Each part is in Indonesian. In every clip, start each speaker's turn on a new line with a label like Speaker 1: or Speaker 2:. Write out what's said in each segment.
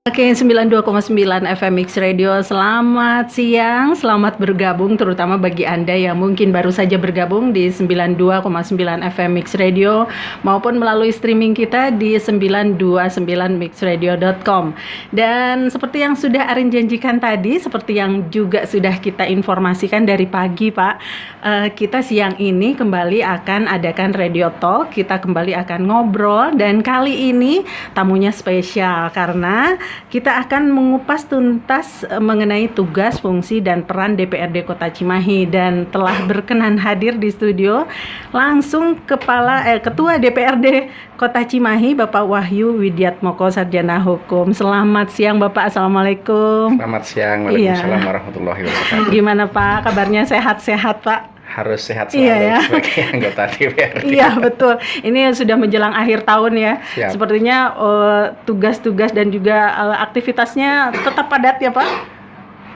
Speaker 1: Oke, 92,9 FM Mix Radio. Selamat siang, selamat bergabung terutama bagi Anda yang mungkin baru saja bergabung di 92,9 FM Mix Radio maupun melalui streaming kita di 929mixradio.com. Dan seperti yang sudah Arin janjikan tadi, seperti yang juga sudah kita informasikan dari pagi, Pak, kita siang ini kembali akan adakan Radio Talk. Kita kembali akan ngobrol dan kali ini tamunya spesial karena kita akan mengupas tuntas mengenai tugas, fungsi, dan peran DPRD Kota Cimahi dan telah berkenan hadir di studio langsung Ketua DPRD Kota Cimahi Bapak Wahyu Widiatmoko Sarjana Hukum. Selamat siang Bapak, Assalamualaikum.
Speaker 2: Selamat siang, Waalaikumsalam warahmatullahi wabarakatuh.
Speaker 1: Gimana Pak, kabarnya sehat-sehat Pak?
Speaker 2: Harus sehat selalu sebagai anggota DPRD.
Speaker 1: Iya betul, ini sudah menjelang akhir tahun ya.
Speaker 2: Siap.
Speaker 1: Sepertinya tugas-tugas dan juga aktivitasnya tetap padat ya Pak?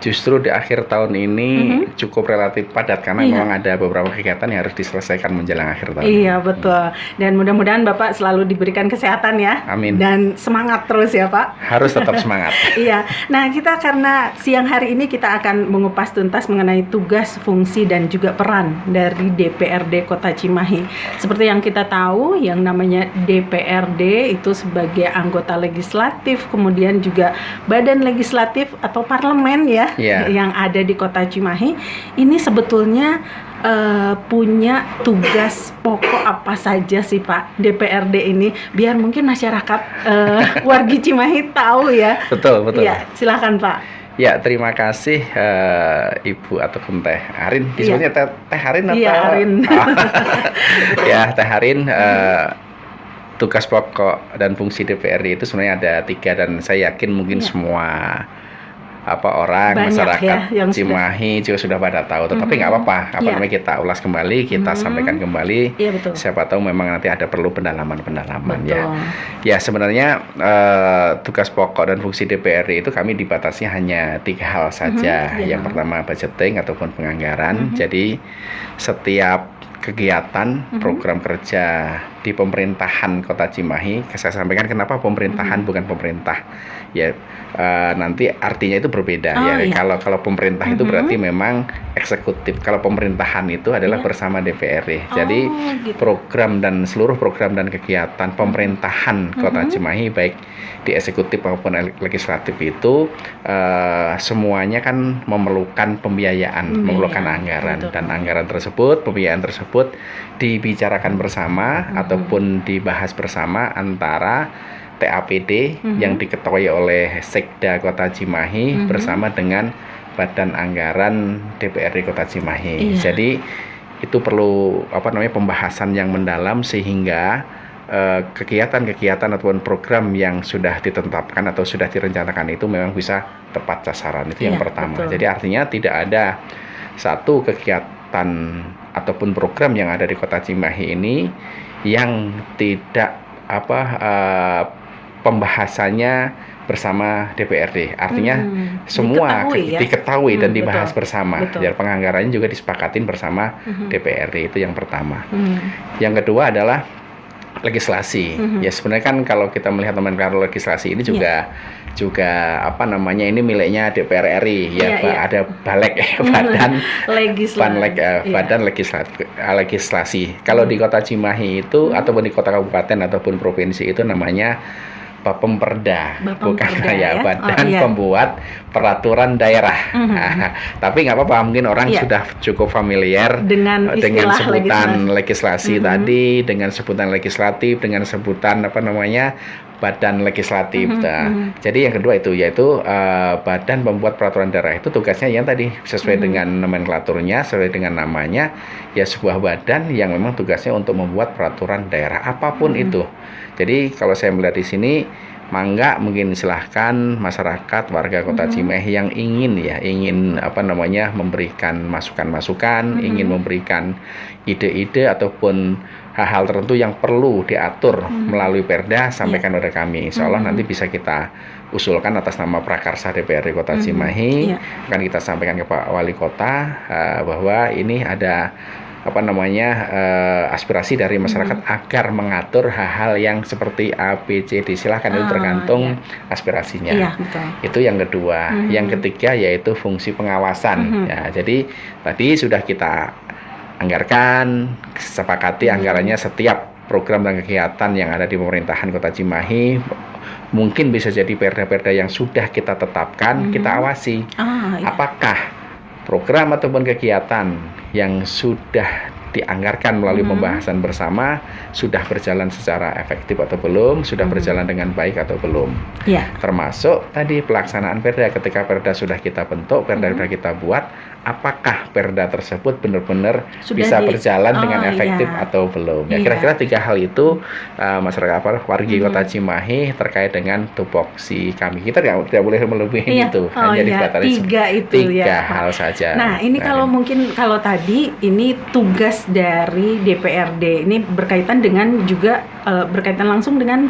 Speaker 2: Justru di akhir tahun ini cukup relatif padat karena memang ada beberapa kegiatan yang harus diselesaikan menjelang akhir tahun.
Speaker 1: Iya betul, dan mudah-mudahan Bapak selalu diberikan kesehatan ya.
Speaker 2: Amin.
Speaker 1: Dan semangat terus ya Pak.
Speaker 2: Harus tetap semangat.
Speaker 1: Iya, nah kita karena siang hari ini kita akan mengupas tuntas mengenai tugas, fungsi, dan juga peran dari DPRD Kota Cimahi. Seperti yang kita tahu, yang namanya DPRD itu sebagai anggota legislatif, kemudian juga badan legislatif atau parlemen ya. Yang ada di Kota Cimahi ini sebetulnya punya tugas pokok apa saja sih Pak DPRD ini, biar mungkin masyarakat wargi Cimahi tahu ya.
Speaker 2: Betul.
Speaker 1: Ya, silakan Pak.
Speaker 2: Ya, terima kasih Ibu ataupun Teh Arin. Disebutnya Teh Arin atau?
Speaker 1: Iya, Arin.
Speaker 2: Ya, Teh Arin. Tugas pokok dan fungsi DPRD itu sebenarnya ada 3 dan saya yakin mungkin semua orang
Speaker 1: banyak
Speaker 2: masyarakat
Speaker 1: ya,
Speaker 2: Cimahi juga sudah pada tahu, tetapi nggak apa-apa, namanya kita ulas kembali, kita sampaikan kembali.
Speaker 1: Iya, betul.
Speaker 2: Siapa tahu memang nanti ada perlu pendalaman
Speaker 1: Betul.
Speaker 2: ya sebenarnya tugas pokok dan fungsi DPRD itu kami dibatasi hanya 3 hal saja. Yang pertama budgeting ataupun penganggaran. Jadi setiap kegiatan program kerja di pemerintahan Kota Cimahi, saya sampaikan kenapa pemerintahan bukan pemerintah ya, nanti artinya itu berbeda Kalau pemerintah itu berarti memang eksekutif, kalau pemerintahan itu adalah bersama DPRD. Jadi program dan seluruh program dan kegiatan pemerintahan Kota Cimahi baik di eksekutif maupun legislatif itu semuanya kan memerlukan pembiayaan, memerlukan anggaran. Dan anggaran tersebut, pembiayaan tersebut dibicarakan bersama ataupun dibahas bersama antara TAPD yang diketuai oleh Sekda Kota Cimahi bersama dengan Badan Anggaran DPRD Kota Cimahi. Jadi itu perlu pembahasan yang mendalam sehingga kegiatan-kegiatan ataupun program yang sudah ditetapkan atau sudah direncanakan itu memang bisa tepat sasaran. Itu yang pertama.
Speaker 1: Betul.
Speaker 2: Jadi artinya tidak ada satu kegiatan ataupun program yang ada di Kota Cimahi ini yang tidak pembahasannya bersama DPRD. Artinya semua diketahui dan dibahas bersama. Ya, penganggarannya juga disepakatin bersama DPRD, itu yang pertama. Yang kedua adalah legislasi. Ya sebenarnya kan kalau kita melihat nomenklatur legislasi ini juga ini miliknya DPR RI ada Balek Badan Legislasi. Kalau di Kota Cimahi itu ataupun di kota kabupaten ataupun provinsi itu namanya Bapemperda, Badan Pembuat Peraturan Daerah. Tapi nggak apa-apa, mungkin orang sudah cukup familiar dengan sebutan legislasi tadi, dengan sebutan legislatif, dengan sebutan Badan Legislatif. Jadi yang kedua itu yaitu Badan Pembuat Peraturan Daerah itu tugasnya yang tadi sesuai dengan nomenklaturnya, sesuai dengan namanya, ya sebuah badan yang memang tugasnya untuk membuat peraturan daerah apapun itu. Jadi kalau saya melihat di sini, mangga mungkin silahkan masyarakat warga Kota Cimahi yang ingin memberikan masukan-masukan, ingin memberikan ide-ide ataupun hal-hal tertentu yang perlu diatur melalui Perda, sampaikan pada kami. Insya Allah nanti bisa kita usulkan atas nama Prakarsa DPRD Kota Cimahi. Akan kita sampaikan ke Pak Wali Kota bahwa ini ada aspirasi dari masyarakat agar mengatur hal-hal yang seperti A, B, C, D. Silahkan itu tergantung aspirasinya.
Speaker 1: Iya, betul.
Speaker 2: Itu yang kedua. Yang ketiga yaitu fungsi pengawasan. Ya, jadi tadi sudah kita anggarkan, sepakati anggarannya setiap program dan kegiatan yang ada di pemerintahan Kota Cimahi. Mungkin bisa jadi perda-perda yang sudah kita tetapkan, kita awasi. Apakah program ataupun kegiatan yang sudah dianggarkan melalui pembahasan bersama sudah berjalan secara efektif atau belum, sudah berjalan dengan baik atau belum. Termasuk tadi pelaksanaan perda, ketika perda sudah kita bentuk, perda sudah kita buat, apakah perda tersebut benar-benar bisa berjalan dengan efektif atau belum. Ya, kira-kira 3 hal itu masyarakat warga Kota Cimahi terkait dengan tupoksi kami. Kita tidak boleh melebihi itu. Hanya dibatasi 3 hal saja.
Speaker 1: Nah, ini kalau mungkin kalau tadi ini tugas dari DPRD, ini berkaitan dengan juga berkaitan langsung dengan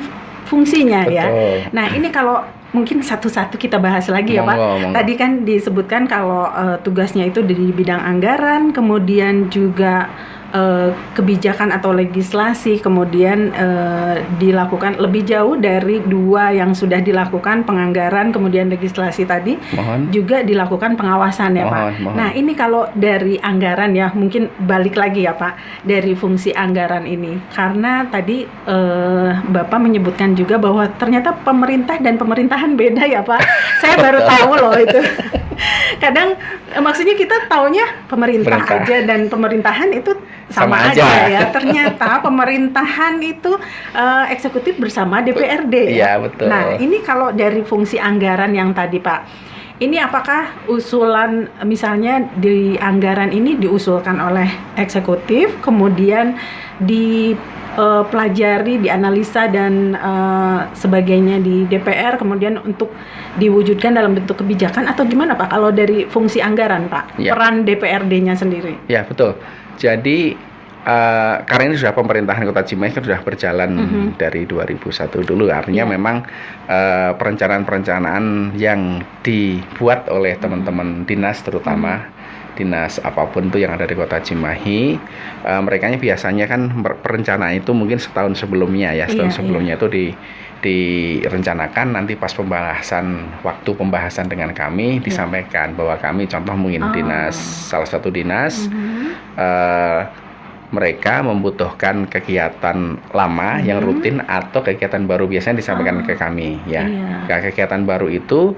Speaker 1: fungsinya.
Speaker 2: Betul.
Speaker 1: Ya. Nah, ini kalau mungkin satu-satu kita bahas lagi ya Pak. Tadi kan disebutkan kalau tugasnya itu di bidang anggaran, kemudian juga kebijakan atau legislasi, kemudian dilakukan lebih jauh dari 2 yang sudah dilakukan, penganggaran kemudian legislasi tadi, juga dilakukan pengawasan ya Pak. Nah, ini kalau dari anggaran ya, mungkin balik lagi ya Pak, dari fungsi anggaran ini, karena tadi Bapak menyebutkan juga bahwa ternyata pemerintah dan pemerintahan beda ya Pak. Saya baru tahu loh itu. Kadang maksudnya kita taunya pemerintah aja dan pemerintahan itu sama aja ya. Ternyata pemerintahan itu eksekutif bersama DPRD.
Speaker 2: Iya, betul.
Speaker 1: Nah, ini kalau dari fungsi anggaran yang tadi Pak, ini apakah usulan misalnya di anggaran ini diusulkan oleh eksekutif, kemudian dipelajari, dianalisa dan sebagainya di DPR, kemudian untuk diwujudkan dalam bentuk kebijakan, atau gimana Pak kalau dari fungsi anggaran Pak, peran DPRD-nya sendiri?
Speaker 2: Ya, betul. Jadi karena ini sudah pemerintahan Kota Cimahi kan sudah berjalan dari 2001 dulu, artinya memang perencanaan-perencanaan yang dibuat oleh teman-teman dinas, terutama dinas apapun itu yang ada di Kota Cimahi, mereka biasanya kan perencanaan itu mungkin setahun sebelumnya ya, sebelumnya itu direncanakan, nanti pas waktu pembahasan dengan kami disampaikan bahwa kami contoh mungkin salah satu dinas mereka membutuhkan kegiatan lama yang rutin atau kegiatan baru, biasanya disampaikan ke kami ya. Kegiatan baru itu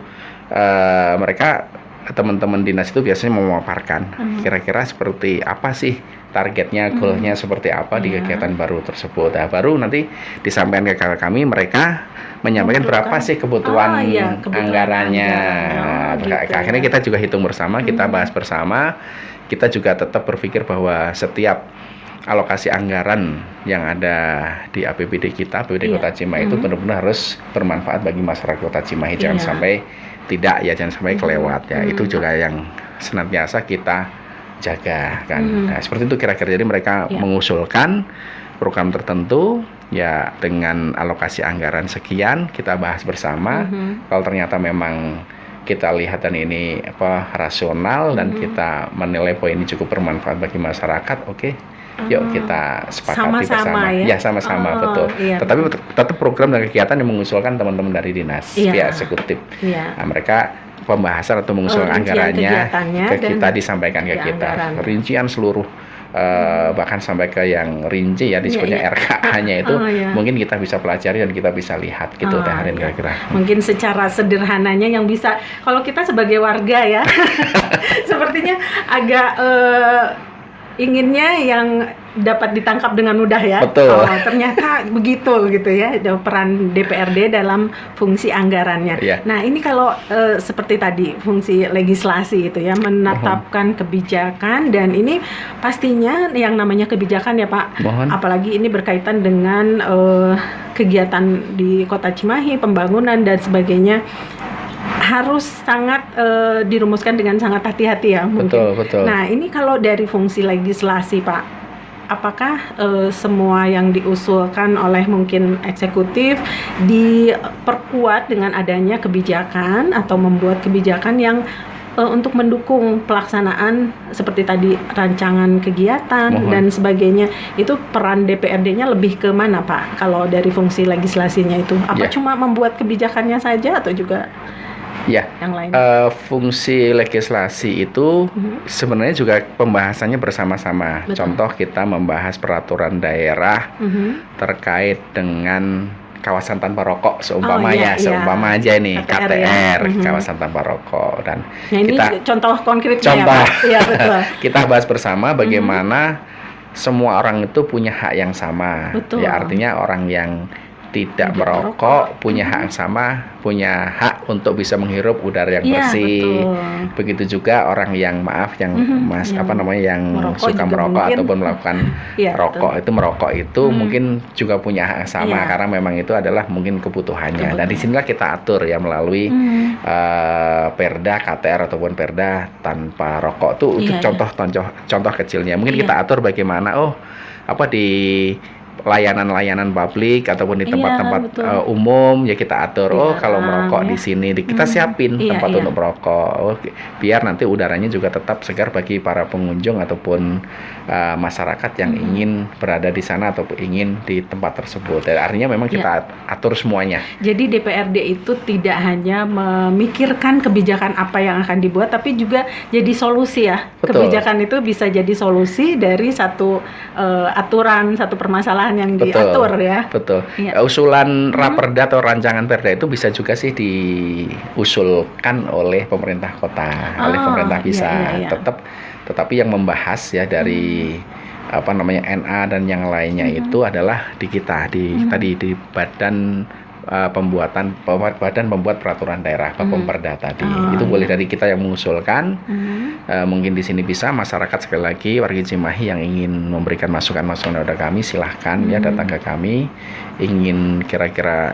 Speaker 2: mereka teman-teman dinas itu biasanya memaparkan kira-kira seperti apa sih targetnya, goalnya seperti apa di kegiatan baru tersebut. Nah, baru nanti disampaikan ke kami, mereka menyampaikan berapa sih kebutuhan anggarannya. Akhirnya kita juga hitung bersama, kita bahas bersama, kita juga tetap berpikir bahwa setiap alokasi anggaran yang ada di APBD kita, APBD Kota Cimahi itu benar-benar harus bermanfaat bagi masyarakat Kota Cimahi. Jangan sampai jangan sampai kelewat ya. Itu juga yang senantiasa kita jaga kan. Nah, seperti itu kira-kira. Jadi mereka mengusulkan program tertentu ya dengan alokasi anggaran sekian, kita bahas bersama. Kalau ternyata memang kita lihat dan ini rasional dan kita menilai bahwa ini cukup bermanfaat bagi masyarakat, yuk kita sepakati bersama. Ya, sama-sama, betul. Tetapi tetap program dan kegiatan yang mengusulkan teman-teman dari dinas, pihak eksekutif. Nah, mereka pembahasan atau mengusulkan anggarannya ke kita, disampaikan ke kita. Rincian seluruh bahkan sampai ke yang rinci ya, disebutnya RKA-nya itu mungkin kita bisa pelajari dan kita bisa lihat gitu kira-kira.
Speaker 1: Mungkin secara sederhananya yang bisa, kalau kita sebagai warga ya sepertinya agak inginnya yang dapat ditangkap dengan mudah ya.
Speaker 2: Betul.
Speaker 1: Ternyata begitu gitu ya peran DPRD dalam fungsi anggarannya. Nah, ini kalau seperti tadi fungsi legislasi itu ya, menetapkan kebijakan, dan ini pastinya yang namanya kebijakan ya Pak. Apalagi ini berkaitan dengan kegiatan di Kota Cimahi, pembangunan dan sebagainya, harus sangat dirumuskan dengan sangat hati-hati ya mungkin.
Speaker 2: Betul.
Speaker 1: Nah, ini kalau dari fungsi legislasi Pak, apakah semua yang diusulkan oleh mungkin eksekutif diperkuat dengan adanya kebijakan atau membuat kebijakan yang untuk mendukung pelaksanaan seperti tadi rancangan kegiatan dan sebagainya, itu peran DPRD-nya lebih ke mana Pak? Kalau dari fungsi legislasinya itu, apa cuma membuat kebijakannya saja atau juga yang lain?
Speaker 2: Fungsi legislasi itu sebenarnya juga pembahasannya bersama-sama. Contoh kita membahas peraturan daerah terkait dengan kawasan tanpa rokok seumpama aja ini KTR, kawasan tanpa rokok, dan
Speaker 1: ini contoh konkretnya
Speaker 2: contoh
Speaker 1: ya, betul.
Speaker 2: Kita bahas bersama bagaimana semua orang itu punya hak yang sama. Ya, artinya orang yang tidak merokok punya hak yang sama, punya hak untuk bisa menghirup udara yang bersih. Betul. Begitu juga orang yang yang suka merokok ataupun melakukan rokok itu merokok itu mungkin juga punya hak yang sama karena memang itu adalah mungkin kebutuhannya. Dan di sinilah kita atur ya melalui Perda KTR ataupun Perda tanpa rokok tuh itu contoh kecilnya. Mungkin kita atur bagaimana di layanan-layayanan publik ataupun di tempat-tempat umum ya kita atur kalau merokok di sini kita siapin tempat untuk merokok biar nanti udaranya juga tetap segar bagi para pengunjung ataupun masyarakat yang ingin berada di sana ataupun ingin di tempat tersebut. Dan artinya memang kita atur semuanya. Jadi
Speaker 1: DPRD itu tidak hanya memikirkan kebijakan apa yang akan dibuat, tapi juga jadi solusi ya. Betul. Kebijakan itu bisa jadi solusi dari satu aturan, satu permasalahan yang diatur ya.
Speaker 2: Betul. Usulan raperda atau rancangan perda itu bisa juga sih diusulkan oleh pemerintah kota, oleh pemerintah bisa tetapi yang membahas ya dari NA dan yang lainnya itu adalah di kita tadi di badan pembuat peraturan daerah Bapemperda tadi. Itu boleh dari kita yang mengusulkan. Mungkin di sini bisa masyarakat sekali lagi warga Cimahi yang ingin memberikan masukan-masukan kepada kami silahkan ya datang ke kami, ingin kira-kira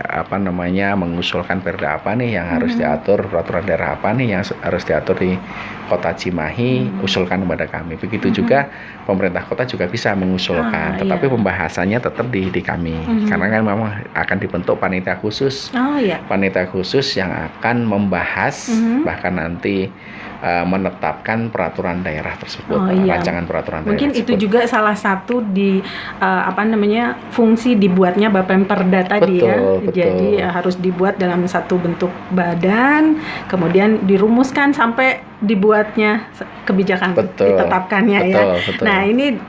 Speaker 2: mengusulkan perda apa nih yang harus diatur, peraturan daerah apa nih yang harus diatur di Kota Cimahi, usulkan kepada kami. Begitu juga pemerintah kota juga bisa mengusulkan, tetapi pembahasannya tetap di kami karena kan memang akan dibentuk panitia khusus. Panitia khusus yang akan membahas bahkan nanti menetapkan peraturan daerah tersebut, rancangan peraturan daerah.
Speaker 1: Mungkin itu juga salah satu di fungsi dibuatnya Bapemperda tadi. Betul. Jadi harus dibuat dalam satu bentuk badan, kemudian dirumuskan sampai dibuatnya kebijakan, ditetapkannya betul. Nah, ini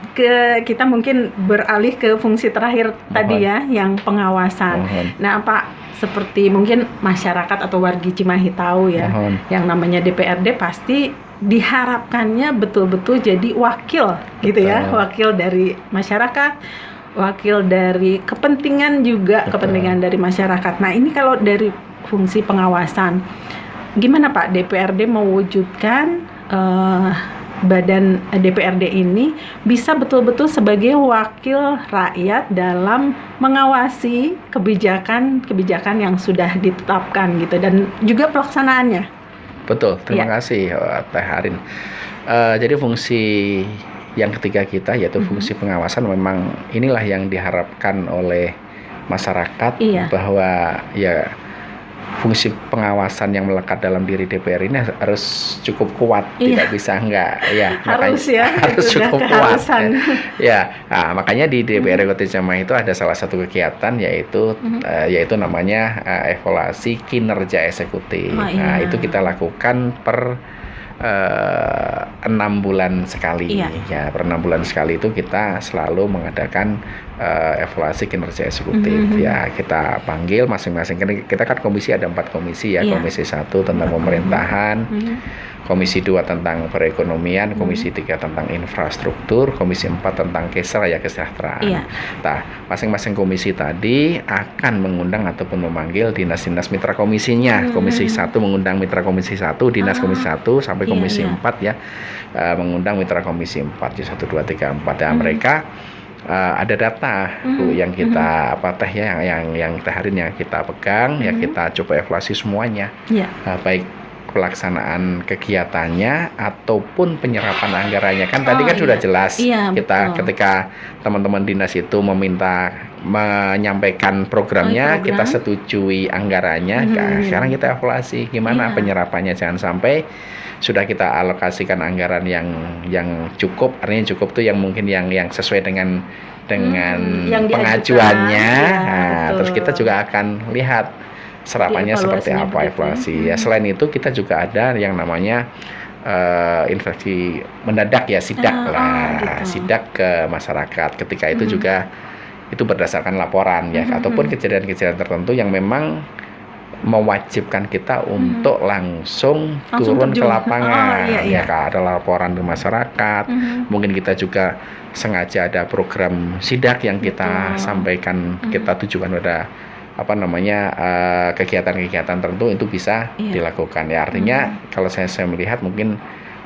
Speaker 1: kita mungkin beralih ke fungsi terakhir tadi ya, yang pengawasan. Nah, Pak, seperti mungkin masyarakat atau warga Cimahi tahu ya, yang namanya DPRD pasti diharapkannya betul-betul jadi wakil gitu ya, wakil dari masyarakat, wakil dari kepentingan juga, kepentingan dari masyarakat. Nah, ini kalau dari fungsi pengawasan, gimana Pak DPRD mewujudkan badan DPRD ini bisa betul-betul sebagai wakil rakyat dalam mengawasi kebijakan yang sudah ditetapkan gitu dan juga pelaksanaannya.
Speaker 2: Betul, terima kasih Teh Harin. Jadi fungsi yang ketiga kita yaitu fungsi pengawasan, memang inilah yang diharapkan oleh masyarakat bahwa ya fungsi pengawasan yang melekat dalam diri DPR ini harus cukup kuat, tidak bisa enggak harus cukup kuat makanya di DPR Kota Cimahi itu ada salah satu kegiatan yaitu namanya evaluasi kinerja eksekutif. Itu kita lakukan per 6 bulan sekali ya, per 6 bulan sekali itu kita selalu mengadakan evaluasi kinerja eksekutif ya. Kita panggil masing-masing, kita kan komisi ada 4 komisi ya, komisi 1 tentang pemerintahan, komisi 2 tentang perekonomian, komisi 3 tentang infrastruktur, komisi 4 tentang kesejahteraan. Nah, masing-masing komisi tadi akan mengundang ataupun memanggil dinas-dinas mitra komisinya. Komisi 1 mengundang mitra komisi 1, dinas komisi 1 sampai komisi 4 ya, mengundang mitra komisi 4 1 2 3 4 dan mereka ada data yang kita yang Teh Harin yang kita pegang ya, kita coba evaluasi semuanya, baik pelaksanaan kegiatannya ataupun penyerapan anggarannya. Kan tadi kan sudah jelas kita ketika teman-teman dinas itu meminta menyampaikan programnya, kita setujui anggarannya. Sekarang kita evaluasi gimana penyerapannya, jangan sampai sudah kita alokasikan anggaran yang cukup, artinya cukup tuh yang mungkin yang sesuai dengan yang pengajuannya. Terus kita juga akan lihat serapannya seperti apa, evaluasi. Ya selain itu kita juga ada yang namanya investasi mendadak ya, sidak sidak ke masyarakat. Ketika itu juga itu berdasarkan laporan ya, ataupun kejadian-kejadian tertentu yang memang mewajibkan kita untuk langsung turun ke lapangan. Ya, ada laporan ke masyarakat. Mungkin kita juga sengaja ada program sidak yang kita sampaikan, kita tujukan pada kegiatan-kegiatan tertentu itu bisa dilakukan ya. Artinya kalau saya melihat mungkin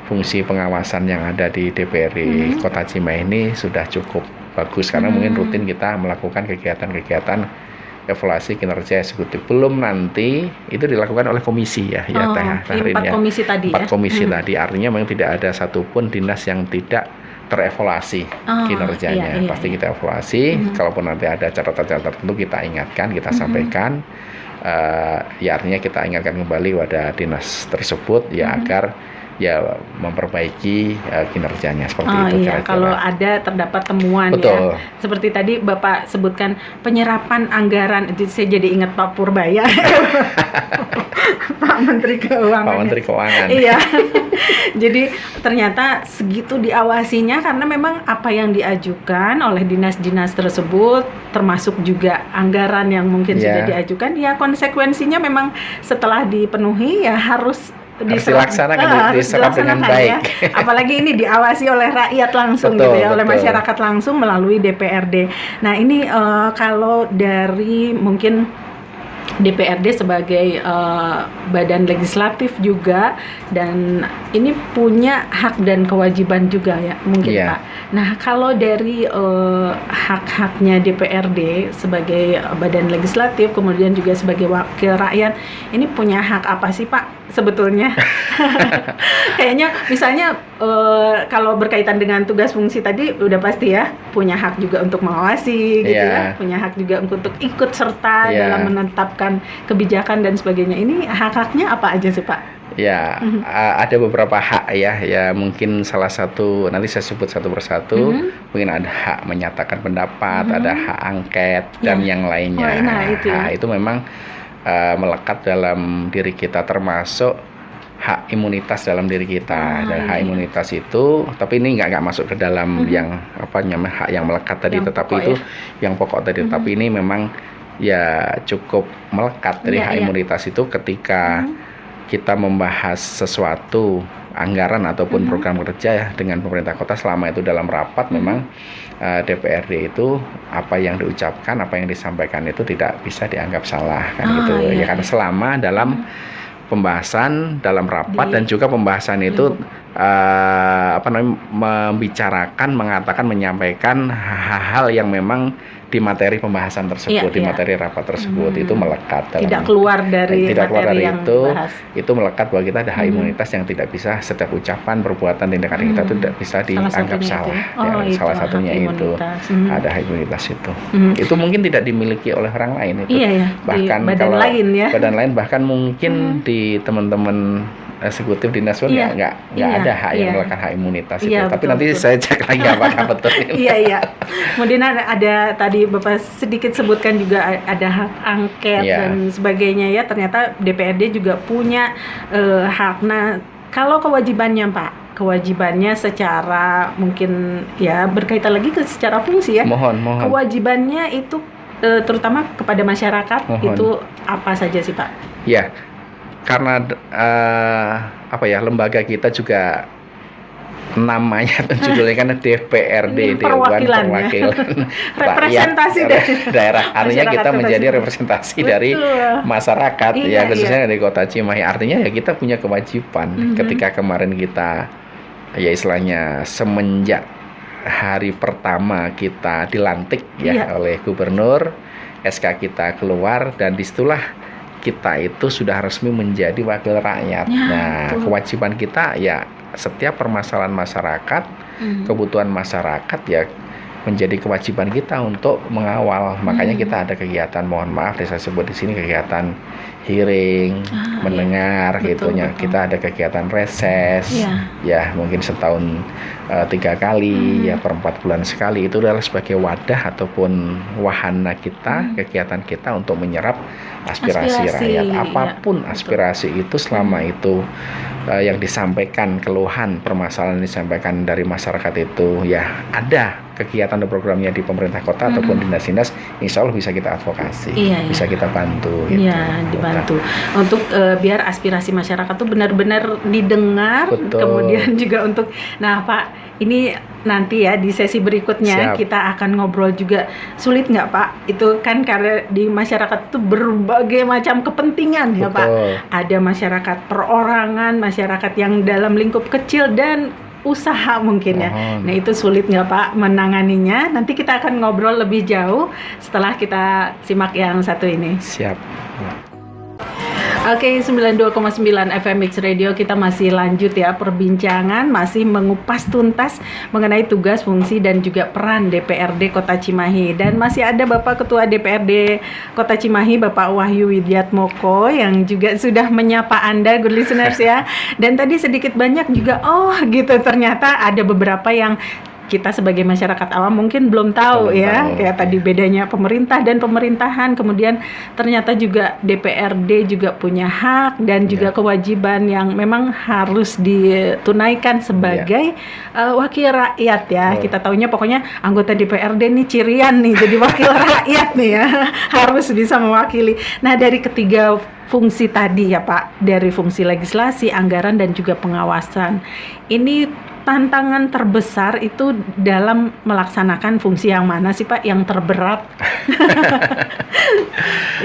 Speaker 2: fungsi pengawasan yang ada di DPRD Kota Cimahi ini sudah cukup bagus, karena mungkin rutin kita melakukan kegiatan-kegiatan evaluasi kinerja eksekutif. Belum nanti itu dilakukan oleh komisi ya,
Speaker 1: komisi tadi.
Speaker 2: 4 komisi tadi, artinya memang tidak ada satupun dinas yang tidak terevaluasi kinerjanya. Pasti kita evaluasi. Kalaupun nanti ada catatan-catatan tertentu kita ingatkan, kita sampaikan. Ya artinya kita ingatkan kembali pada dinas tersebut ya agar ya memperbaiki kinerjanya seperti itu.
Speaker 1: Kalau ada terdapat temuan ya, seperti tadi Bapak sebutkan penyerapan anggaran, saya jadi ingat Pak Purbaya, Pak Menteri Keuangan. Iya. Jadi ternyata segitu diawasinya, karena memang apa yang diajukan oleh dinas-dinas tersebut, termasuk juga anggaran yang mungkin sudah diajukan, ya konsekuensinya memang setelah dipenuhi ya harus
Speaker 2: dilaksanakan, diserap dengan baik.
Speaker 1: Ya. Apalagi ini diawasi oleh rakyat langsung oleh masyarakat langsung melalui DPRD. Nah ini kalau dari mungkin DPRD sebagai badan legislatif juga, dan ini punya hak dan kewajiban juga ya mungkin Pak. Nah kalau dari hak-haknya DPRD sebagai badan legislatif, kemudian juga sebagai wakil rakyat, ini punya hak apa sih Pak sebetulnya? Kayaknya misalnya kalau berkaitan dengan tugas fungsi tadi udah pasti ya, punya hak juga untuk mengawasi gitu ya, punya hak juga untuk ikut serta dalam menetapkan kebijakan dan sebagainya. Ini hak-haknya apa aja sih Pak?
Speaker 2: Ya, ada beberapa hak ya mungkin salah satu nanti saya sebut satu persatu. Mungkin ada hak menyatakan pendapat, ada hak angket dan yang lainnya. Itu memang melekat dalam diri kita, termasuk hak imunitas dalam diri kita. Dan hak imunitas itu, tapi ini nggak masuk ke dalam yang hak yang melekat tadi, tetapi itu yang pokok tadi. Tapi ini memang ya cukup melekat dari hak imunitas itu ketika kita membahas sesuatu anggaran ataupun program kerja ya dengan pemerintah kota, selama itu dalam rapat memang DPRD itu apa yang diucapkan, apa yang disampaikan itu tidak bisa dianggap salah kan ya, karena selama dalam pembahasan dalam rapat dan juga pembahasan itu membicarakan, mengatakan, menyampaikan hal-hal yang memang di materi pembahasan tersebut, di materi rapat tersebut itu melekat dalam,
Speaker 1: tidak keluar dari yang
Speaker 2: itu melekat bahwa kita ada hak imunitas yang tidak bisa setiap ucapan, perbuatan, tindakan kita itu tidak bisa dianggap salah. Salah satunya itu ada hak imunitas itu. Itu mungkin tidak dimiliki oleh orang lain itu. Bahkan kalau badan lain bahkan mungkin di teman-teman eksekutif dinas pun nggak ada hak yang melekat hak imunitas itu. Tapi nanti saya cek lagi apakah betul ini.
Speaker 1: Kemudian ada tadi Bapak sedikit sebutkan juga ada hak angket dan sebagainya ya. Ternyata DPRD juga punya hak. Nah, kalau kewajibannya Pak, kewajibannya secara mungkin ya berkaitan lagi ke secara fungsi ya. Mohon. Kewajibannya itu terutama kepada masyarakat itu apa saja sih Pak?
Speaker 2: Ya. Karena lembaga kita juga namanya dan judulnya kan DPRD, Dewan Perwakilan
Speaker 1: representasi
Speaker 2: Rakyat daerah. Artinya kita menjadi representasi dari masyarakat khususnya dari Kota Cimahi. Artinya ya kita punya kewajiban ketika kemarin kita ya istilahnya semenjak hari pertama kita dilantik oleh gubernur, SK kita keluar dan disitulah kita itu sudah resmi menjadi wakil rakyat. Kewajiban kita ya setiap permasalahan masyarakat, kebutuhan masyarakat ya menjadi kewajiban kita untuk mengawal. Makanya kita ada kegiatan, mohon maaf saya sebut di sini kegiatan hearing, mendengar gitu ya. Kita ada kegiatan reses, ya mungkin setahun 3 kali, ya per 4 bulan sekali. Itu adalah sebagai wadah ataupun wahana kita, kegiatan kita untuk menyerap aspirasi rakyat. Apapun aspirasi itu, selama itu yang disampaikan, keluhan, permasalahan yang disampaikan dari masyarakat itu, ya ada kegiatan dan programnya di pemerintah kota ataupun dinas-dinas, insya Allah bisa kita advokasi, bisa kita bantu.
Speaker 1: Dibantu untuk biar aspirasi masyarakat tuh benar-benar didengar. Betul. Kemudian juga untuk, nah Pak, ini nanti ya di sesi berikutnya kita akan ngobrol juga. Sulit nggak Pak? Itu kan karena di masyarakat itu berbagai macam kepentingan ya Pak. Ada masyarakat perorangan, masyarakat yang dalam lingkup kecil dan usaha mungkin ya. Nah itu sulit nggak Pak menanganinya? Nanti kita akan ngobrol lebih jauh setelah kita simak yang satu ini.
Speaker 2: Siap.
Speaker 1: Oke, 92,9 FM Mix Radio, kita masih lanjut ya perbincangan, masih mengupas tuntas mengenai tugas, fungsi, dan juga peran DPRD Kota Cimahi. Dan masih ada Bapak Ketua DPRD Kota Cimahi, Bapak Wahyu Widiatmoko, yang juga sudah menyapa Anda, good listeners ya. Dan tadi sedikit banyak juga, gitu, ternyata ada beberapa yang kita sebagai masyarakat awam mungkin belum tahu kayak tadi bedanya pemerintah dan pemerintahan, kemudian ternyata juga DPRD juga punya hak dan juga kewajiban yang memang harus ditunaikan sebagai wakil rakyat ya. Kita taunya pokoknya anggota DPRD nih cirian nih jadi wakil rakyat nih ya, harus bisa mewakili. Nah dari ketiga fungsi tadi ya Pak, dari fungsi legislasi, anggaran, dan juga pengawasan, ini tantangan terbesar itu dalam melaksanakan fungsi yang mana sih Pak, yang terberat?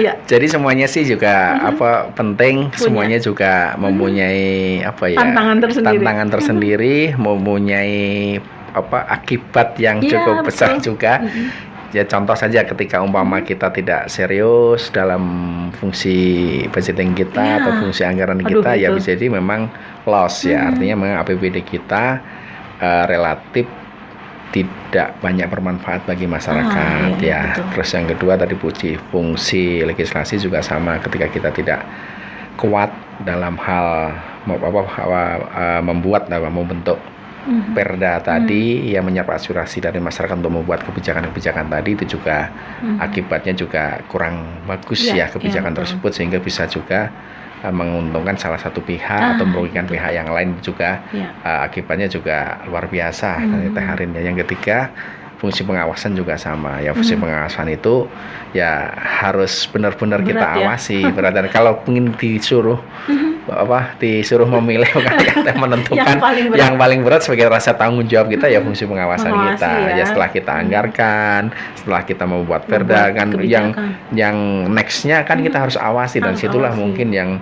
Speaker 2: Ya. Jadi semuanya sih juga penting, semuanya juga mempunyai tantangan tersendiri, mempunyai akibat yang cukup besar juga. Ya contoh saja ketika umpama kita tidak serius dalam fungsi budgeting kita atau fungsi anggaran kita, ya bisa jadi memang loss ya, artinya memang APBD kita relatif tidak banyak bermanfaat bagi masyarakat Terus yang kedua tadi fungsi legislasi juga sama, ketika kita tidak kuat dalam hal membentuk perda tadi yang menyerap aspirasi dari masyarakat untuk membuat kebijakan-kebijakan tadi, itu juga akibatnya juga kurang bagus kebijakan tersebut, sehingga bisa juga menguntungkan salah satu pihak atau merugikan pihak yang lain juga. Akibatnya juga luar biasa. Yang ketiga fungsi pengawasan juga sama ya, fungsi pengawasan itu ya harus benar-benar kita awasi. Dan kalau ingin disuruh disuruh memilih menentukan yang paling berat sebagai rasa tanggung jawab kita, ya fungsi pengawasan kita ya. Setelah kita anggarkan, setelah kita membuat perda kan, yang nextnya kan kita harus awasi, dan situlah mungkin yang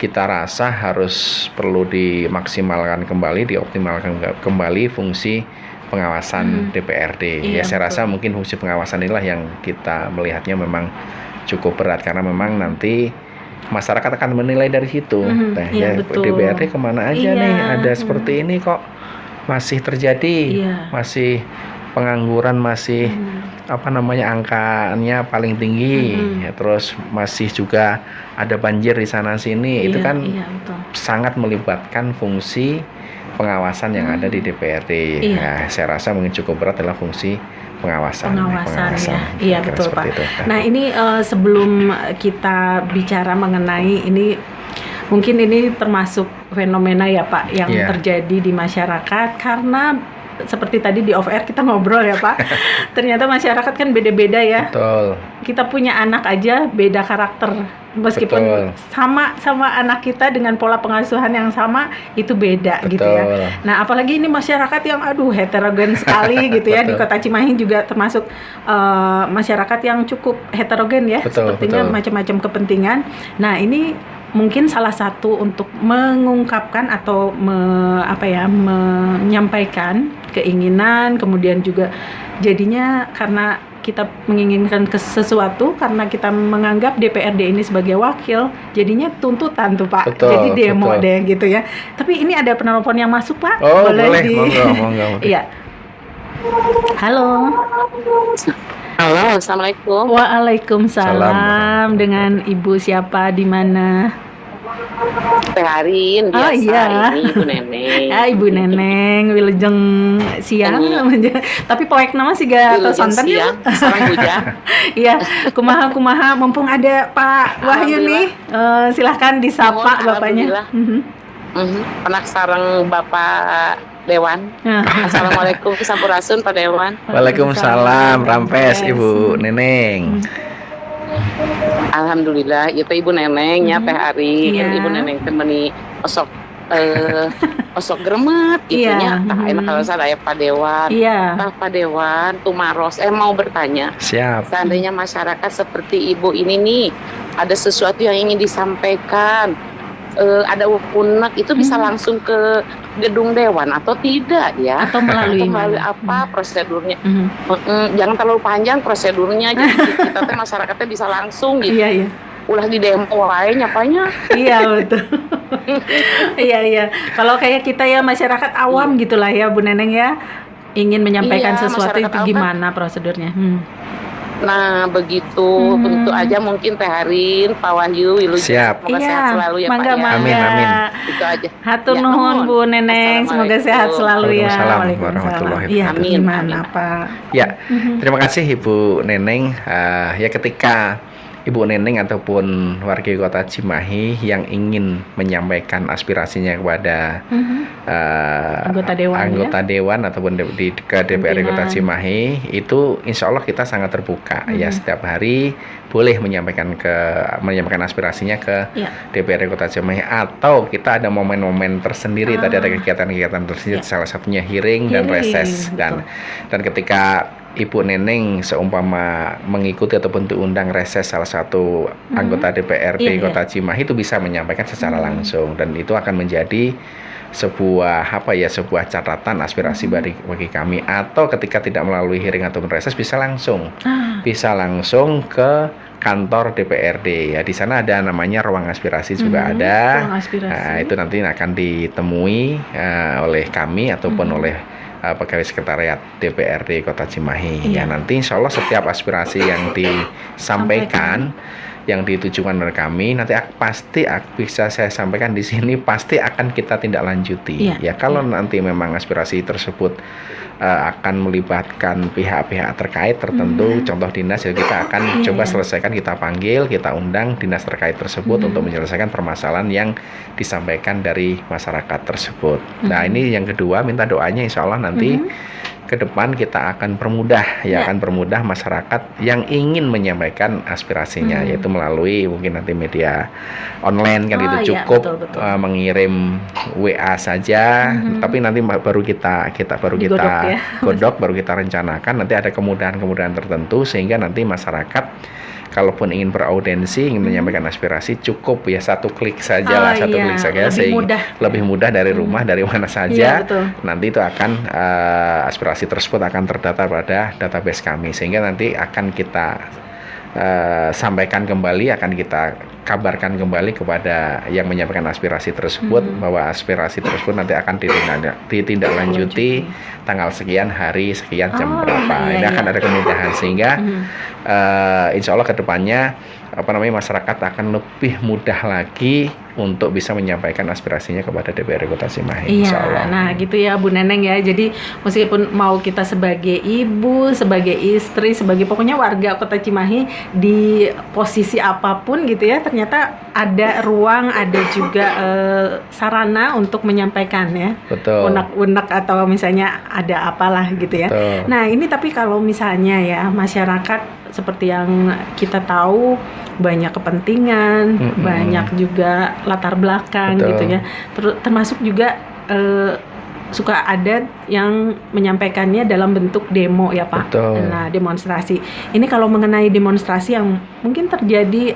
Speaker 2: kita rasa harus perlu dimaksimalkan kembali, dioptimalkan kembali fungsi pengawasan DPRD. Saya rasa mungkin fungsi pengawasan inilah yang kita melihatnya memang cukup berat, karena memang nanti masyarakat akan menilai dari situ. DPRD kemana aja nih, ada seperti ini kok masih terjadi, masih pengangguran masih angkanya paling tinggi, terus masih juga ada banjir di sana sini. Itu kan sangat melibatkan fungsi pengawasan yang ada di DPRD. Nah, saya rasa mungkin cukup berat adalah fungsi pengawasan
Speaker 1: ya. Iya betul Pak. Nah ini sebelum kita bicara mengenai ini, mungkin ini termasuk fenomena ya Pak yang terjadi di masyarakat, karena seperti tadi di off air kita ngobrol ya Pak, ternyata masyarakat kan beda-beda ya.
Speaker 2: Betul.
Speaker 1: Kita punya anak aja beda karakter, meskipun sama anak kita dengan pola pengasuhan yang sama, itu beda gitu ya. Nah apalagi ini masyarakat yang heterogen sekali gitu ya. Di Kota Cimahi juga termasuk masyarakat yang cukup heterogen ya, sepertinya macam-macam kepentingan. Nah ini mungkin salah satu untuk mengungkapkan atau menyampaikan keinginan, kemudian juga jadinya karena kita menginginkan sesuatu, karena kita menganggap DPRD ini sebagai wakil, jadinya tuntutan tuh Pak. Jadi demo deh gitu ya. Tapi ini ada penelpon yang masuk Pak.
Speaker 2: Boleh. Monggo.
Speaker 1: Iya. Halo.
Speaker 3: Halo, Assalamualaikum.
Speaker 1: Waalaikumsalam. Dengan Ibu siapa di mana?
Speaker 3: Teh Arin,
Speaker 1: Oh
Speaker 3: biasa
Speaker 1: iya.
Speaker 3: ini Ibu Neneng.
Speaker 1: Ibu Neneng wilujeng siang. Tapi poek nama sih gak atau
Speaker 3: Wilujeng
Speaker 1: sonten ya?
Speaker 3: siang, sareng hujan.
Speaker 1: Iya, kumaha mumpung ada Pak Wahyu nih. Silahkan disapa
Speaker 3: Nuhun,
Speaker 1: bapaknya.
Speaker 3: Penak sareng Bapak Dewan. Assalamualaikum sampurasun Pak Dewan.
Speaker 2: Waalaikumsalam, Rampes Ibu Neneng.
Speaker 3: Alhamdulillah, itu Ibu Neneng ya Teh Arin.
Speaker 1: Iya.
Speaker 3: Ibu Neneng temani osok osok gremet gitu
Speaker 1: Iya.
Speaker 3: nya. Enak kalau saya Pak Dewan.
Speaker 1: Iya.
Speaker 3: Pak Dewan, Tumaros, mau bertanya.
Speaker 2: Siap.
Speaker 3: Seandainya masyarakat seperti Ibu ini nih, ada sesuatu yang ingin disampaikan, ada unek itu bisa langsung ke gedung dewan atau tidak ya?
Speaker 1: Atau melalui
Speaker 3: apa prosedurnya? Jangan terlalu panjang prosedurnya, jadi kita teh masyarakatnya bisa langsung gitu.
Speaker 1: Iya.
Speaker 3: Ulah di demo wae nyapanya.
Speaker 1: Iya betul. Iya. Kalau kayak kita ya masyarakat awam gitulah ya Bu Neneng ya, ingin menyampaikan
Speaker 3: Iya,
Speaker 1: sesuatu
Speaker 3: masyarakat
Speaker 1: itu
Speaker 3: awam
Speaker 1: gimana prosedurnya?
Speaker 3: Nah begitu, tentu aja mungkin Teh Arin, Pak Wahyu, Wilujeng,
Speaker 2: Siap.
Speaker 3: semoga sehat selalu ya
Speaker 1: mangga,
Speaker 3: Pak ya.
Speaker 2: Amin, amin.
Speaker 3: Itu aja.
Speaker 1: Hatur
Speaker 3: Ya,
Speaker 1: nuhun
Speaker 3: nuhun.
Speaker 1: Bu Neneng, semoga sehat selalu ya.
Speaker 2: Waalaikumsalam warahmatullahi
Speaker 1: Iya,
Speaker 3: wabarakatuh.
Speaker 1: gimana
Speaker 3: Amin.
Speaker 1: Pak?
Speaker 2: Ya, terima kasih Ibu Neneng. Ya ketika Ibu Neneng ataupun warga kota Cimahi yang ingin menyampaikan aspirasinya kepada anggota dewan ataupun ke DPRD Kota Cimahi, itu insya Allah kita sangat terbuka ya, setiap hari boleh menyampaikan aspirasinya ke DPRD Kota Cimahi, atau kita ada momen-momen tersendiri. Tadi ada kegiatan-kegiatan tersendiri, salah satunya hearing dan reses, dan ketika Ibu Neneng seumpama mengikuti ataupun diundang reses salah satu anggota DPRD Kota Cimahi, itu bisa menyampaikan secara langsung, dan itu akan menjadi sebuah catatan aspirasi bagi kami. Atau ketika tidak melalui hearing ataupun reses, bisa langsung ke kantor DPRD ya. Di sana ada namanya ruang aspirasi juga ada.
Speaker 1: Ruang aspirasi.
Speaker 2: Nah, itu nanti akan ditemui oleh kami ataupun oleh pegawai sekretariat DPRD Kota Cimahi. Ya, nanti insya Allah setiap aspirasi yang disampaikan, yang ditujukan oleh kami, nanti pasti bisa saya sampaikan di sini, pasti akan kita tindak lanjuti. Kalau nanti memang aspirasi tersebut akan melibatkan pihak-pihak terkait tertentu, contoh dinas, ya kita akan coba selesaikan, kita panggil, kita undang dinas terkait tersebut untuk menyelesaikan permasalahan yang disampaikan dari masyarakat tersebut. Nah, ini yang kedua, minta doanya insya Allah nanti ke depan kita akan permudah akan permudah masyarakat yang ingin menyampaikan aspirasinya, yaitu melalui mungkin nanti media online kan, itu cukup
Speaker 1: betul.
Speaker 2: Mengirim WA saja, tapi nanti baru kita godok, baru kita rencanakan, nanti ada kemudahan-kemudahan tertentu sehingga nanti masyarakat kalaupun ingin beraudensi, ingin menyampaikan aspirasi, cukup ya satu klik saja klik saja, sehingga lebih mudah dari rumah, dari mana saja. Nanti itu akan aspirasi tersebut akan terdata pada database kami, sehingga nanti akan kita sampaikan kembali, akan kita kabarkan kembali kepada yang menyampaikan aspirasi tersebut bahwa aspirasi tersebut nanti akan ditindaklanjuti tanggal sekian, hari sekian, jam berapa. Ini akan ada kemudahan sehingga insya Allah kedepannya masyarakat akan lebih mudah lagi untuk bisa menyampaikan aspirasinya kepada DPRD Kota Cimahi.
Speaker 1: Iya, nah gitu ya Bu Neneng ya. Jadi meskipun mau kita sebagai ibu, sebagai istri, sebagai pokoknya warga Kota Cimahi di posisi apapun gitu ya, ternyata ada ruang, ada juga sarana untuk menyampaikan ya.
Speaker 2: Betul.
Speaker 1: Unek-unek atau misalnya ada apalah gitu ya.
Speaker 2: Betul.
Speaker 1: Nah ini tapi kalau misalnya ya masyarakat seperti yang kita tahu banyak kepentingan, banyak juga latar belakang.
Speaker 2: Betul.
Speaker 1: Gitu ya. Termasuk juga suka ada yang menyampaikannya dalam bentuk demo ya Pak.
Speaker 2: Betul.
Speaker 1: Nah, demonstrasi. Ini kalau mengenai demonstrasi yang mungkin terjadi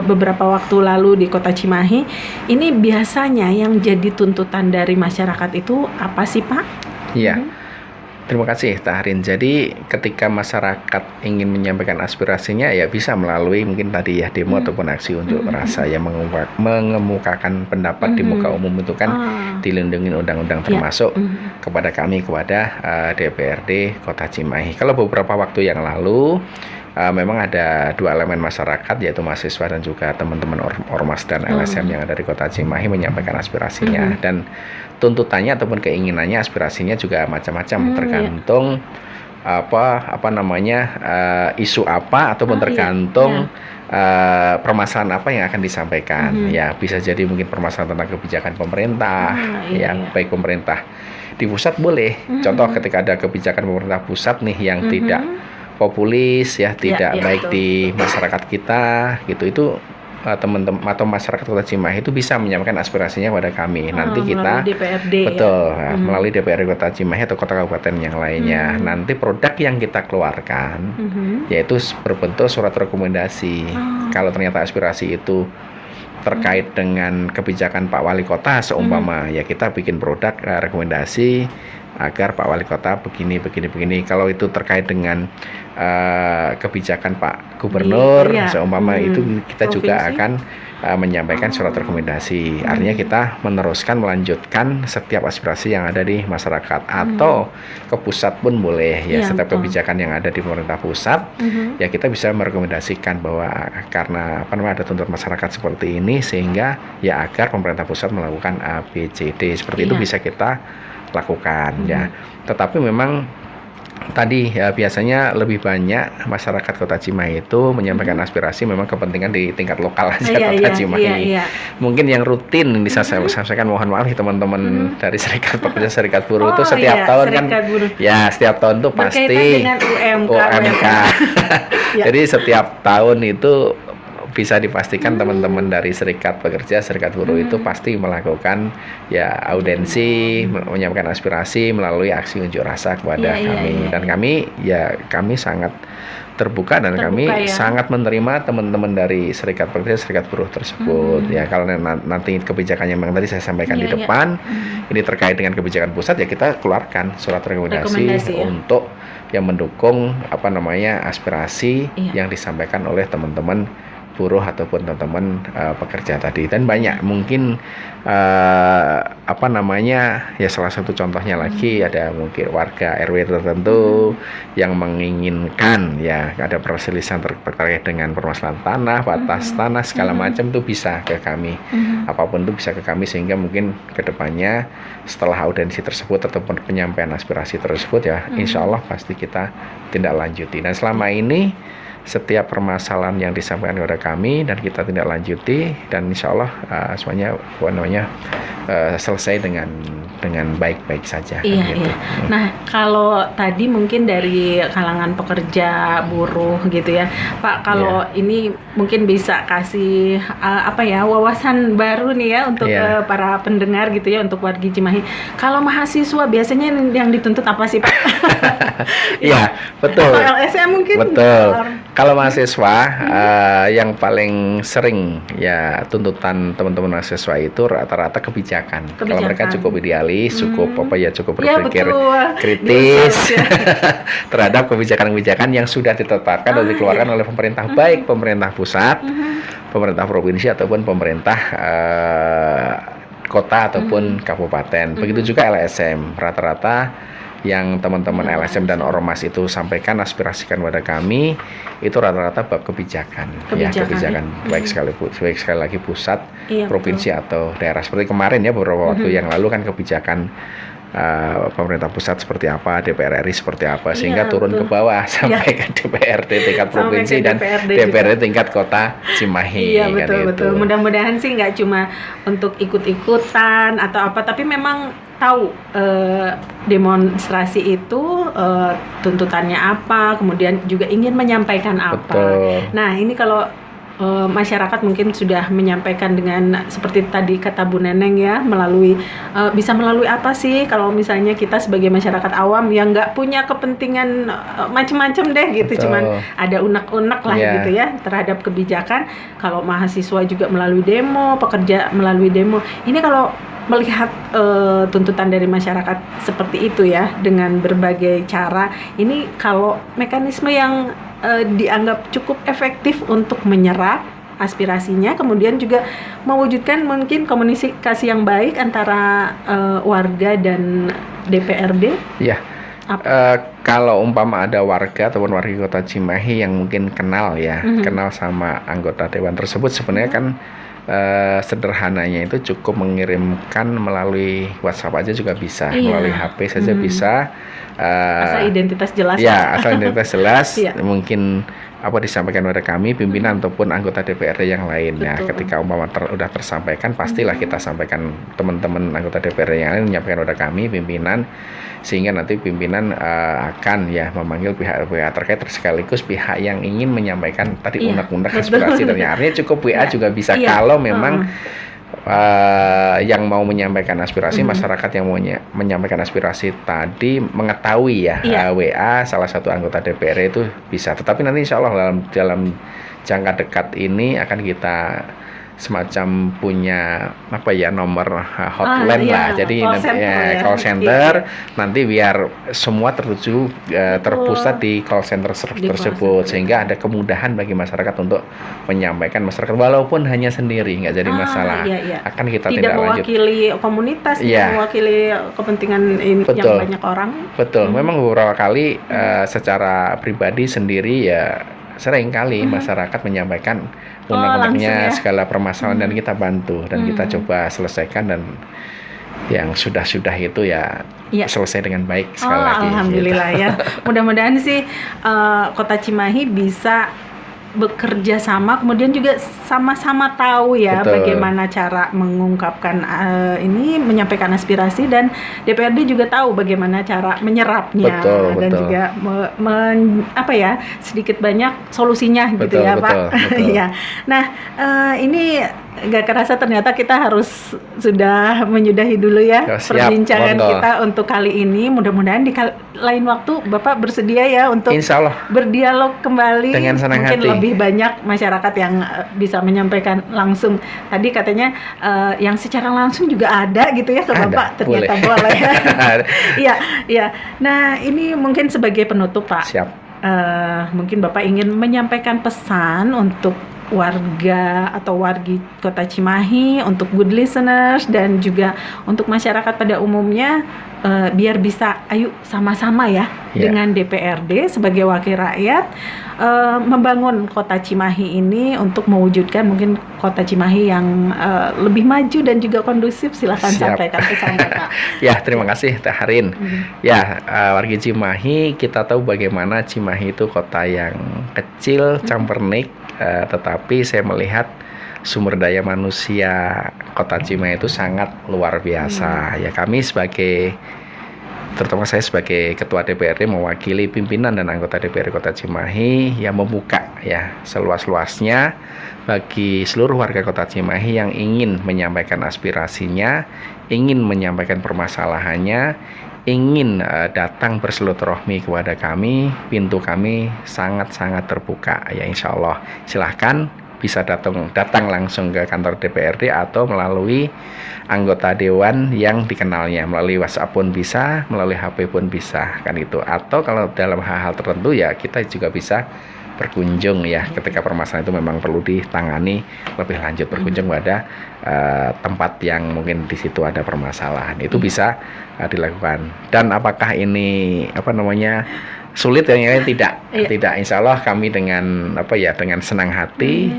Speaker 1: beberapa waktu lalu di Kota Cimahi, ini biasanya yang jadi tuntutan dari masyarakat itu apa sih Pak?
Speaker 2: Iya. Terima kasih, Tahrin. Jadi ketika masyarakat ingin menyampaikan aspirasinya, ya bisa melalui mungkin tadi ya demo ataupun aksi unjuk rasa yang mengemukakan pendapat di muka umum itu kan dilindungi undang-undang, termasuk kepada kami, kepada DPRD Kota Cimahi. Kalau beberapa waktu yang lalu memang ada dua elemen masyarakat, yaitu mahasiswa dan juga teman-teman ormas dan LSM yang ada di Kota Cimahi menyampaikan aspirasinya, dan tuntutannya ataupun keinginannya, aspirasinya juga macam-macam, tergantung apa namanya isu apa ataupun tergantung permasalahan apa yang akan disampaikan. Ya bisa jadi mungkin permasalahan tentang kebijakan pemerintah, baik pemerintah di pusat boleh. Contoh ketika ada kebijakan pemerintah pusat nih yang tidak populis ya, tidak baik betul. Di masyarakat kita gitu, itu teman-teman atau masyarakat Kota Cimahi itu bisa menyampaikan aspirasinya kepada kami. Nanti kita
Speaker 1: DPRD,
Speaker 2: betul melalui DPRD Kota Cimahi atau kota kabupaten yang lainnya. Nanti produk yang kita keluarkan yaitu berbentuk surat rekomendasi. Kalau ternyata aspirasi itu terkait dengan kebijakan Pak Wali Kota seumpama, ya kita bikin produk rekomendasi agar Pak Wali Kota begini. Kalau itu terkait dengan kebijakan Pak Gubernur seumpama, itu kita juga akan menyampaikan surat rekomendasi. Artinya kita meneruskan, melanjutkan setiap aspirasi yang ada di masyarakat, atau ke pusat pun boleh ya, setiap kebijakan yang ada di pemerintah pusat ya kita bisa merekomendasikan bahwa karena ada tuntutan masyarakat seperti ini, sehingga ya agar pemerintah pusat melakukan A, B, C, D seperti itu bisa kita lakukan ya. Tetapi memang tadi ya, biasanya lebih banyak masyarakat Kota Cimahi itu menyampaikan aspirasi memang kepentingan di tingkat lokal aja Kota Cimahi. Mungkin yang rutin bisa saya sampaikan, mohon maaf teman-teman dari Serikat Pekerja, Serikat Buruh itu setiap tahun kan ya, setiap tahun tuh pasti UMK. Jadi setiap tahun itu bisa dipastikan teman-teman dari Serikat Pekerja, Serikat Buruh itu pasti melakukan ya audensi, menyampaikan aspirasi melalui aksi unjuk rasa kepada kami. Dan kami sangat terbuka dan kami sangat menerima teman-teman dari Serikat Pekerja, Serikat Buruh tersebut. Ya kalau nanti kebijakannya memang tadi saya sampaikan di depan, ini terkait dengan kebijakan pusat, ya kita keluarkan surat rekomendasi untuk yang mendukung aspirasi yang disampaikan oleh teman-teman buruh ataupun teman-teman pekerja tadi. Dan banyak mungkin ya salah satu contohnya lagi ada mungkin warga RW tertentu yang menginginkan ya ada perselisihan terkait dengan permasalahan tanah, batas tanah segala macam, itu bisa ke kami. Apapun itu bisa ke kami, sehingga mungkin kedepannya setelah audensi tersebut ataupun penyampaian aspirasi tersebut ya insya Allah pasti kita tindak lanjuti. Dan selama ini setiap permasalahan yang disampaikan kepada kami dan kita tindak lanjuti, dan insya Allah semuanya selesai dengan baik-baik saja.
Speaker 1: Iya. Nah, kalau tadi mungkin dari kalangan pekerja buruh gitu ya, Pak, kalau ini mungkin bisa kasih wawasan baru nih ya untuk para pendengar gitu ya, untuk warga Cimahi. Kalau mahasiswa biasanya yang dituntut apa sih, Pak?
Speaker 2: Iya, betul.
Speaker 1: Atau LSM mungkin?
Speaker 2: Betul. Kalau mahasiswa yang paling sering ya tuntutan teman-teman mahasiswa itu rata-rata kebijakan. Kalau mereka cukup idealis, cukup berpikir kritis terhadap kebijakan-kebijakan yang sudah ditetapkan dan dikeluarkan oleh pemerintah, baik pemerintah pusat, pemerintah provinsi ataupun pemerintah kota ataupun kabupaten. Begitu juga LSM, rata-rata yang teman-teman LSM dan ormas itu sampaikan, aspirasikan kepada kami, itu rata-rata bab kebijakan. Baik sekali lagi pusat, provinsi atau daerah. Seperti kemarin ya, beberapa waktu yang lalu kan kebijakan pemerintah pusat seperti apa, DPR RI seperti apa, sehingga turun ke bawah sampai ke DPRD tingkat provinsi dan DPRD tingkat Kota Cimahi.
Speaker 1: Iya, betul. Mudah-mudahan sih nggak cuma untuk ikut-ikutan atau apa, tapi memang tahu demonstrasi itu tuntutannya apa, kemudian juga ingin menyampaikan apa.
Speaker 2: Betul.
Speaker 1: Nah, ini kalau masyarakat mungkin sudah menyampaikan dengan seperti tadi kata Bu Neneng ya, melalui bisa melalui apa sih kalau misalnya kita sebagai masyarakat awam yang nggak punya kepentingan macam-macam deh gitu,
Speaker 2: Betul.
Speaker 1: cuman ada unek-unek lah gitu ya terhadap kebijakan. Kalau mahasiswa juga melalui demo, pekerja melalui demo. Ini kalau melihat tuntutan dari masyarakat seperti itu ya, dengan berbagai cara, ini kalau mekanisme yang dianggap cukup efektif untuk menyerap aspirasinya, kemudian juga mewujudkan mungkin komunikasi yang baik antara warga dan DPRD.
Speaker 2: Ya, kalau umpama ada warga ataupun warga Kota Cimahi yang mungkin kenal ya, kenal sama anggota dewan tersebut, sebenarnya kan sederhananya itu cukup mengirimkan melalui WhatsApp aja juga bisa, melalui HP saja bisa.
Speaker 1: Asal identitas jelas.
Speaker 2: Ya, asal identitas jelas. Mungkin apa disampaikan oleh kami, pimpinan ataupun anggota DPRD yang lain. Nah, ketika umpama udah tersampaikan, pastilah kita sampaikan teman-teman anggota DPRD yang lain menyampaikan oleh kami, pimpinan, sehingga nanti pimpinan akan ya memanggil pihak-pihak terkait sekaligus pihak yang ingin menyampaikan tadi unek-unek aspirasi. Dan artinya cukup WA juga bisa kalau memang yang mau menyampaikan aspirasi, masyarakat yang mau menyampaikan aspirasi tadi mengetahui ya, WA salah satu anggota DPR itu bisa. Tetapi nanti insya Allah dalam jangka dekat ini akan kita semacam punya apa ya, nomor hotline lah, jadi call center nanti biar semua terpusat di call center tersebut, sehingga ada kemudahan bagi masyarakat untuk menyampaikan masyarakat walaupun hanya sendiri, nggak jadi masalah. Akan kita
Speaker 1: tidak mewakili komunitas, tidak mewakili kepentingan ini yang banyak orang.
Speaker 2: Betul, memang beberapa kali secara pribadi sendiri ya sering kali masyarakat menyampaikan unek-uneknya segala permasalahan dan kita bantu dan kita coba selesaikan, dan yang sudah itu ya selesai dengan baik sekali lagi.
Speaker 1: Alhamdulillah gitu. Ya. Mudah-mudahan sih Kota Cimahi bisa bekerja sama, kemudian juga sama-sama tahu ya bagaimana cara mengungkapkan ini, menyampaikan aspirasi, dan DPRD juga tahu bagaimana cara menyerapnya dan juga apa ya, sedikit banyak solusinya gitu ya Pak. Ya. Nah ini gak kerasa ternyata kita harus sudah menyudahi dulu ya perbincangan kita untuk kali ini. Mudah-mudahan di lain waktu Bapak bersedia ya untuk berdialog kembali dengan senang hati. Lebih banyak masyarakat yang bisa menyampaikan langsung. Tadi katanya yang secara langsung juga ada gitu ya ke Bapak, ternyata boleh. Iya. Nah ini mungkin sebagai penutup Pak.
Speaker 2: Siap.
Speaker 1: Mungkin Bapak ingin menyampaikan pesan untuk warga atau wargi Kota Cimahi, untuk good listeners dan juga untuk masyarakat pada umumnya, biar bisa ayo sama-sama ya dengan DPRD sebagai wakil rakyat membangun Kota Cimahi ini untuk mewujudkan mungkin Kota Cimahi yang lebih maju dan juga kondusif. Silakan sampaikan pesan Bapak.
Speaker 2: Ya, terima kasih Teh Harin. Ya, warga Cimahi, kita tahu bagaimana Cimahi itu kota yang kecil, campernik, tetapi saya melihat sumber daya manusia Kota Cimahi itu sangat luar biasa. Ya, kami terutama saya sebagai Ketua DPRD mewakili pimpinan dan anggota DPRD Kota Cimahi yang membuka ya seluas-luasnya bagi seluruh warga Kota Cimahi yang ingin menyampaikan aspirasinya, ingin menyampaikan permasalahannya, ingin datang bersilaturahmi kepada kami. Pintu kami sangat-sangat terbuka ya, insya Allah. Silahkan bisa datang langsung ke kantor DPRD atau melalui anggota dewan yang dikenalnya, melalui WhatsApp pun bisa, melalui HP pun bisa kan itu. Atau kalau dalam hal-hal tertentu ya kita juga bisa berkunjung ya ketika permasalahan itu memang perlu ditangani lebih lanjut, berkunjung pada tempat yang mungkin di situ ada permasalahan, itu bisa dilakukan. Dan apakah ini sulit ya? Tidak, insya Allah kami dengan dengan senang hati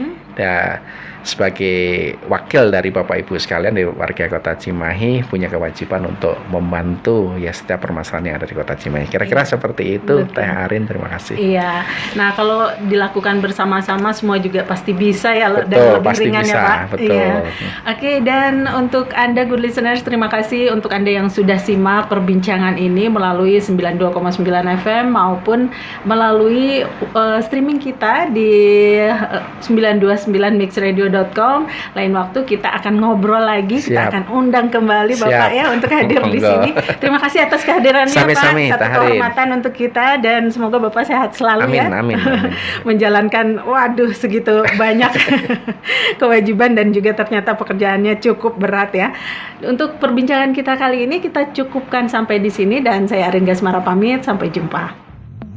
Speaker 2: sebagai wakil dari Bapak Ibu sekalian dari warga Kota Cimahi punya kewajiban untuk membantu ya setiap permasalahan yang ada di Kota Cimahi. Kira-kira seperti itu.
Speaker 1: Betul.
Speaker 2: Teh Arin, terima kasih.
Speaker 1: Iya. Nah, kalau dilakukan bersama-sama semua juga pasti bisa ya,
Speaker 2: Betul,
Speaker 1: dan lebih
Speaker 2: pasti
Speaker 1: ringan
Speaker 2: bisa,
Speaker 1: ya Pak.
Speaker 2: betul.
Speaker 1: Iya. Oke, dan untuk Anda good listeners, terima kasih untuk Anda yang sudah simak perbincangan ini melalui 92,9 FM maupun melalui streaming kita di 929mixradio.com. Lain waktu kita akan ngobrol lagi, kita
Speaker 2: Siap.
Speaker 1: akan undang kembali Bapak
Speaker 2: Siap.
Speaker 1: ya untuk hadir di
Speaker 2: Monggo.
Speaker 1: sini. Terima kasih atas kehadirannya
Speaker 2: Sami-sami,
Speaker 1: Pak. Satu
Speaker 2: Teh Arin.
Speaker 1: kehormatan untuk kita dan semoga Bapak sehat selalu
Speaker 2: Amin,
Speaker 1: ya.
Speaker 2: amin.
Speaker 1: Menjalankan segitu banyak kewajiban dan juga ternyata pekerjaannya cukup berat ya. Untuk perbincangan kita kali ini kita cukupkan sampai di sini dan saya Arin Gasmara pamit, sampai jumpa.